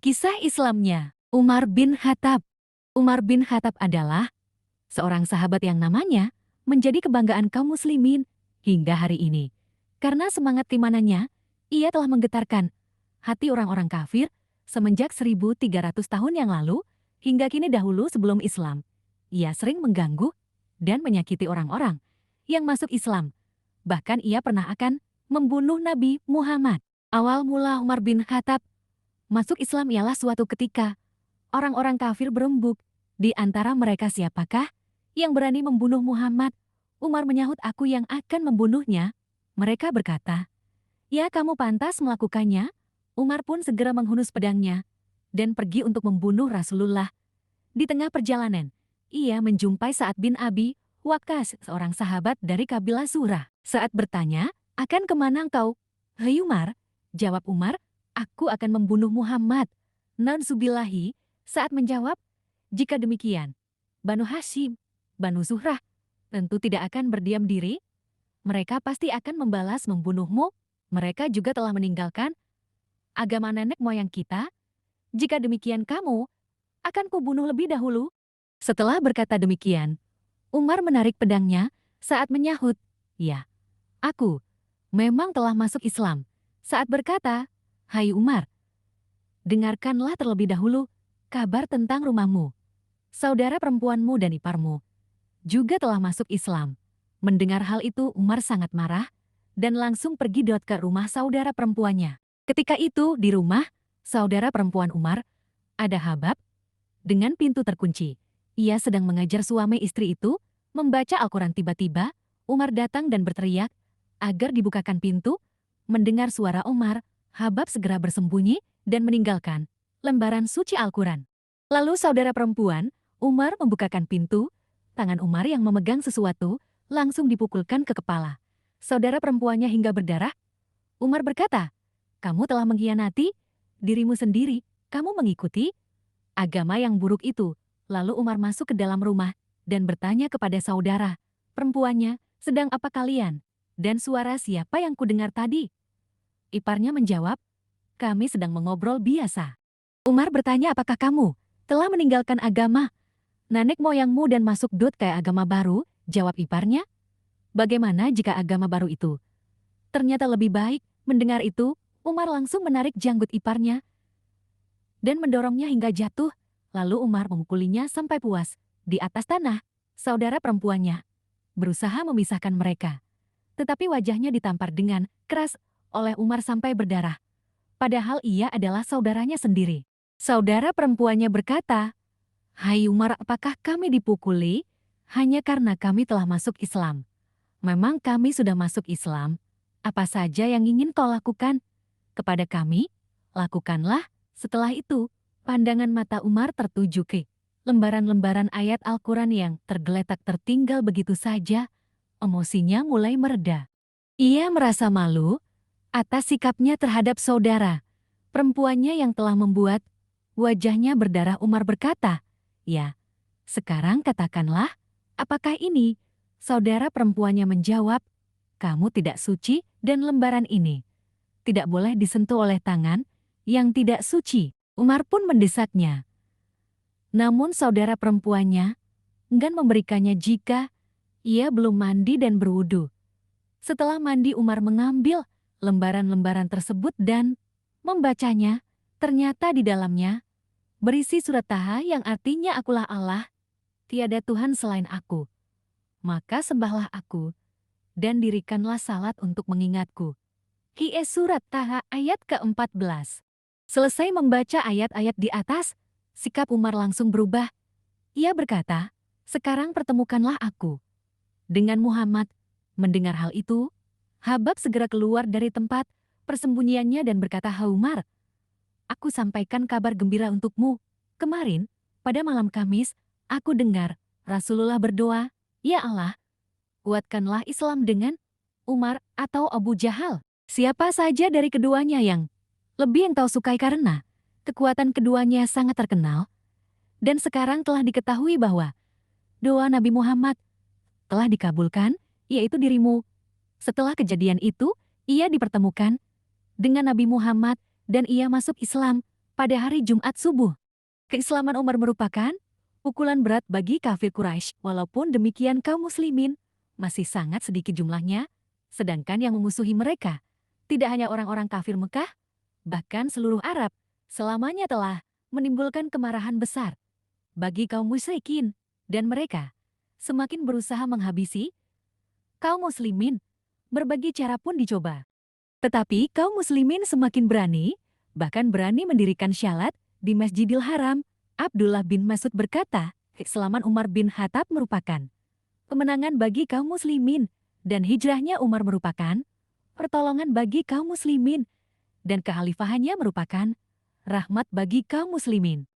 Kisah Islamnya, Umar bin Khattab. Umar bin Khattab adalah seorang sahabat yang namanya menjadi kebanggaan kaum muslimin hingga hari ini. Karena semangat keimanannya, ia telah menggetarkan hati orang-orang kafir semenjak 1300 tahun yang lalu hingga kini dahulu sebelum Islam. Ia sering mengganggu dan menyakiti orang-orang yang masuk Islam. Bahkan ia pernah akan membunuh Nabi Muhammad. Awal mula Umar bin Khattab masuk Islam ialah suatu ketika orang-orang kafir berembuk. Di antara mereka siapakah yang berani membunuh Muhammad? Umar menyahut, aku yang akan membunuhnya. Mereka berkata, ya kamu pantas melakukannya. Umar pun segera menghunus pedangnya dan pergi untuk membunuh Rasulullah. Di tengah perjalanan, ia menjumpai Sa'ad bin Abi Waqqas, seorang sahabat dari kabilah Zurah. Saat bertanya, akan kemana engkau? Hei Umar, jawab Umar, aku akan membunuh Muhammad. Nauzubillahi, Sa'ad menjawab, jika demikian, Banu Hashim, Banu Zuhrah, tentu tidak akan berdiam diri. Mereka pasti akan membalas membunuhmu. Mereka juga telah meninggalkan agama nenek moyang kita. Jika demikian kamu, akan kubunuh lebih dahulu. Setelah berkata demikian, Umar menarik pedangnya saat menyahut, ya, aku memang telah masuk Islam. Saat berkata, hai Umar, dengarkanlah terlebih dahulu kabar tentang rumahmu. Saudara perempuanmu dan iparmu juga telah masuk Islam. Mendengar hal itu Umar sangat marah dan langsung pergi ke rumah saudara perempuannya. Ketika itu di rumah saudara perempuan Umar ada Habab dengan pintu terkunci. Ia sedang mengajar suami istri itu membaca Al-Quran. Tiba-tiba Umar datang dan berteriak agar dibukakan pintu. Mendengar suara Umar, Habab segera bersembunyi dan meninggalkan lembaran suci Al-Quran. Lalu saudara perempuan Umar membukakan pintu. Tangan Umar yang memegang sesuatu langsung dipukulkan ke kepala saudara perempuannya hingga berdarah. Umar berkata, kamu telah mengkhianati dirimu sendiri. Kamu mengikuti agama yang buruk itu. Lalu Umar masuk ke dalam rumah dan bertanya kepada saudara perempuannya, sedang apa kalian? Dan suara siapa yang kudengar tadi? Iparnya menjawab, kami sedang mengobrol biasa. Umar bertanya, apakah kamu telah meninggalkan agama nenek moyangmu dan masuk ke agama baru? Jawab iparnya, bagaimana jika agama baru itu ternyata lebih baik? Mendengar itu, Umar langsung menarik janggut iparnya dan mendorongnya hingga jatuh. Lalu Umar memukulinya sampai puas di atas tanah. Saudara perempuannya berusaha memisahkan mereka, tetapi wajahnya ditampar dengan keras oleh Umar sampai berdarah. Padahal ia adalah saudaranya sendiri. Saudara perempuannya berkata, hai Umar, apakah kami dipukuli hanya karena kami telah masuk Islam? Memang kami sudah masuk Islam. Apa saja yang ingin kau lakukan kepada kami, lakukanlah. Setelah itu, pandangan mata Umar tertuju ke lembaran-lembaran ayat Al-Quran yang tergeletak tertinggal begitu saja. Emosinya mulai mereda. Ia merasa malu atas sikapnya terhadap saudara perempuannya yang telah membuat wajahnya berdarah. Umar berkata, ya, sekarang katakanlah, apakah ini? Saudara perempuannya menjawab, kamu tidak suci dan lembaran ini tidak boleh disentuh oleh tangan yang tidak suci. Umar pun mendesaknya. Namun saudara perempuannya enggan memberikannya jika ia belum mandi dan berwudu. Setelah mandi, Umar mengambil lembaran-lembaran tersebut dan membacanya. Ternyata di dalamnya berisi surat Taha yang artinya, akulah Allah, tiada Tuhan selain aku. Maka sembahlah aku dan dirikanlah salat untuk mengingatku. Surat Taha ayat ke-14. Selesai membaca ayat-ayat di atas, sikap Umar langsung berubah. Ia berkata, sekarang pertemukanlah aku dengan Muhammad. Mendengar hal itu, Habab segera keluar dari tempat persembunyiannya dan berkata, hai Umar, aku sampaikan kabar gembira untukmu. Kemarin, pada malam Kamis, aku dengar Rasulullah berdoa, ya Allah, kuatkanlah Islam dengan Umar atau Abu Jahal. Siapa saja dari keduanya yang lebih engkau sukai, karena kekuatan keduanya sangat terkenal. Dan sekarang telah diketahui bahwa doa Nabi Muhammad telah dikabulkan, yaitu dirimu. Setelah kejadian itu, ia dipertemukan dengan Nabi Muhammad dan ia masuk Islam pada hari Jumat subuh. Keislaman Umar merupakan pukulan berat bagi kafir Quraisy. Walaupun demikian kaum muslimin masih sangat sedikit jumlahnya, sedangkan yang memusuhi mereka tidak hanya orang-orang kafir Mekah, bahkan seluruh Arab selamanya telah menimbulkan kemarahan besar bagi kaum musyrikin, dan mereka semakin berusaha menghabisi kaum muslimin. Berbagai cara pun dicoba. Tetapi kaum muslimin semakin berani, bahkan berani mendirikan syalat di Masjidil Haram. Abdullah bin Mas'ud berkata, keislaman Umar bin Khattab merupakan kemenangan bagi kaum muslimin, dan hijrahnya Umar merupakan pertolongan bagi kaum muslimin, dan kekhalifahannya merupakan rahmat bagi kaum muslimin.